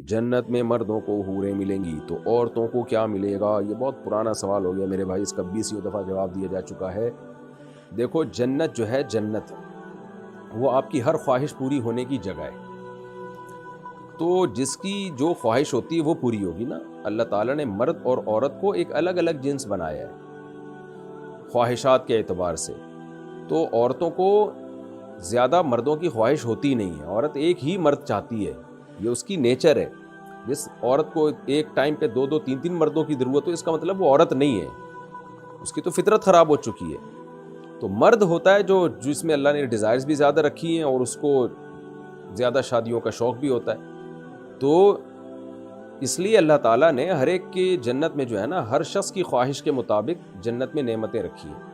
जन्नत में मर्दों को हूरें मिलेंगी तो औरतों को क्या मिलेगा? ये बहुत पुराना सवाल हो गया मेरे भाई, इसका 20 दफ़ा जवाब दिया जा चुका है। देखो, जन्नत जो है, जन्नत वो आपकी हर ख्वाहिश पूरी होने की जगह है। तो जिसकी जो ख्वाहिश होती है वो पूरी होगी ना। अल्लाह ताला ने मर्द और औरत को एक अलग अलग जिन्स बनाया है ख्वाहिशात के एतबार से। तो औरतों को ज़्यादा मर्दों की ख्वाहिश होती नहीं है, औरत एक ही मर्द चाहती है, ये उसकी नेचर है। जिस औरत को एक टाइम पे 2-2 3-3 मर्दों की ज़रूरत हो, इसका मतलब वो औरत नहीं है, उसकी तो फितरत ख़राब हो चुकी है। तो मर्द होता है जो जिसमें अल्लाह ने डिज़ायर्स भी ज़्यादा रखी हैं और उसको ज़्यादा शादियों का शौक़ भी होता है। तो इसलिए अल्लाह ताला ने हर एक की जन्नत में जो है ना, हर शख्स की ख्वाहिश के मुताबिक जन्नत में नेमतें रखी हैं।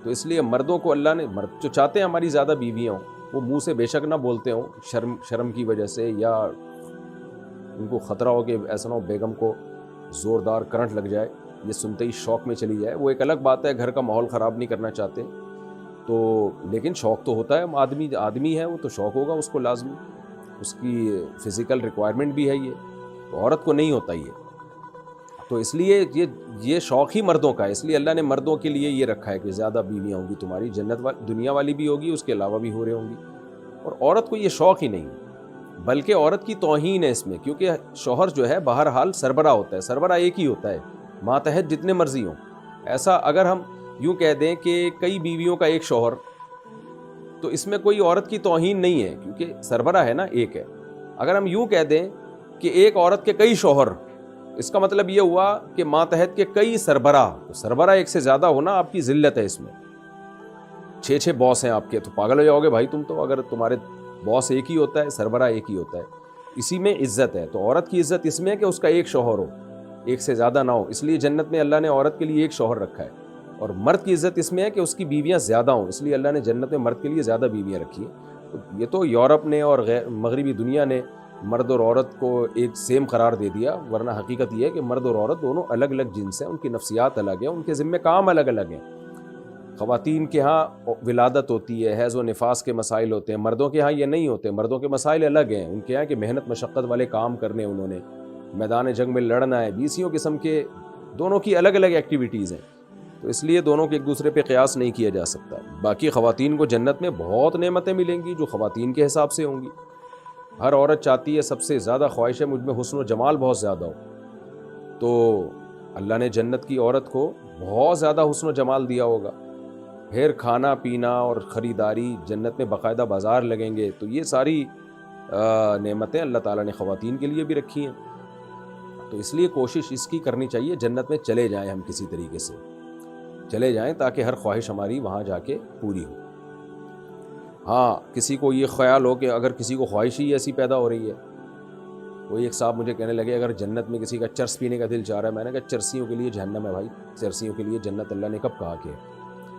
तो इसलिए मर्दों को अल्लाह ने, मर्द जो चाहते हैं हमारी ज़्यादा बीवियाँ हों, वो मुंह से बेशक ना बोलते हों, शर्म की वजह से, या उनको ख़तरा हो कि ऐसा ना हो बेगम को ज़ोरदार करंट लग जाए, ये सुनते ही शौक़ में चली जाए। वो एक अलग बात है, घर का माहौल ख़राब नहीं करना चाहते, तो लेकिन शौक़ तो होता है। आदमी है वो, तो शौक़ होगा उसको लाजमी, उसकी फ़िज़िकल रिक्वायरमेंट भी है ये, तो औरत को नहीं होता ये। तो इसलिए ये शौक़ ही मर्दों का है। इसलिए अल्लाह ने मर्दों के लिए ये रखा है कि ज़्यादा बीवियाँ होंगी तुम्हारी, दुनिया वाली भी होगी, उसके अलावा भी हो रही होंगी। और औरत को ये शौक़ ही नहीं, बल्कि औरत की तौहीन है इसमें, क्योंकि शौहर जो है बहरहाल सरबरा होता है। सरबरा एक ही होता है, मातहत जितने मर्जी हों। ऐसा अगर हम यूँ कह दें कि कई बीवियों का एक शौहर, तो इसमें कोई औरत की तौहीन नहीं है, क्योंकि सरबरा है ना, एक है। अगर हम यूँ कह दें कि एक औरत के कई शौहर, इसका मतलब ये हुआ कि मातहत के कई सरबरा। तो सरबरा एक से ज़्यादा होना आपकी ज़िल्लत है इसमें। 6-6 बॉस हैं आपके, तो पागल हो जाओगे भाई तुम तो, अगर तुम्हारे बॉस एक ही होता है, सरबरा एक ही होता है। इसी में इज़्ज़त है। तो औरत की इज़्ज़त इसमें है कि उसका एक शौहर हो, एक से ज़्यादा ना हो। इसलिए जन्नत में अल्लाह ने औरत के लिए एक शौहर रखा है। और मर्द की इज़्ज़त इसमें है कि उसकी बीवियाँ ज़्यादा हों, इसलिए अल्लाह ने जन्नत में मर्द के लिए ज़्यादा बीवियाँ रखी हैं। तो ये तो यूरोप ने और मगरबी दुनिया ने मर्द और औरत को एक सेम करार दे दिया, वरना हकीकत ये है कि मर्द और औरत दोनों अलग अलग जिन्स हैं, उनकी नफ्सियात अलग है, उनके ज़िम्मे काम अलग अलग हैं। ख़वातीन के यहाँ विलादत होती है, हैज़ व निफास के मसाइल होते हैं, मर्दों के यहाँ ये नहीं होते। मर्दों के मसाइल अलग हैं, उनके यहाँ कि मेहनत मशक्क़त वाले काम करने, उन्होंने मैदान जंग में लड़ना है, 20 किस्म के, दोनों की अलग अलग एक्टिविटीज़ हैं। तो इसलिए दोनों के एक दूसरे पे क़यास नहीं किया जा सकता। बाकी ख़वातीन को जन्नत में बहुत नेमतें मिलेंगी जो ख़वातीन के हिसाब से होंगी। हर औरत चाहती है, सबसे ज़्यादा ख्वाहिश है मुझ में हुस्न व जमाल बहुत ज़्यादा हो, तो अल्लाह ने जन्नत की औरत को बहुत ज़्यादा हुस्न व जमाल दिया होगा। फिर खाना पीना और ख़रीदारी, जन्नत में बाकायदा बाज़ार लगेंगे। तो ये सारी नेमतें अल्लाह ताला ने ख़वातीन के लिए भी रखी हैं। तो इसलिए कोशिश इसकी करनी चाहिए, जन्नत में चले जाएं, हम किसी तरीके से चले जाएं, ताकि हर ख्वाहिश हमारी वहाँ जाके पूरी हो। हाँ, किसी को ये ख्याल हो कि अगर किसी को ख्वाहिश ही ऐसी पैदा हो रही है, कोई एक साहब मुझे कहने लगे अगर जन्नत में किसी का चरस पीने का दिल चाह रहा है, मैंने कहा चरसियों के लिए जहन्नम है भाई, चरसियों के लिए जन्नत अल्लाह ने कब कहा कि है?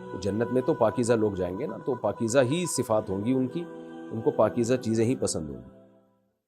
तो जन्नत में तो पाकीज़ा लोग जाएंगे ना, तो पाकीज़ा ही सिफ़ात होंगी उनकी, उनको पाकीज़ा चीज़ें ही पसंद होंगी।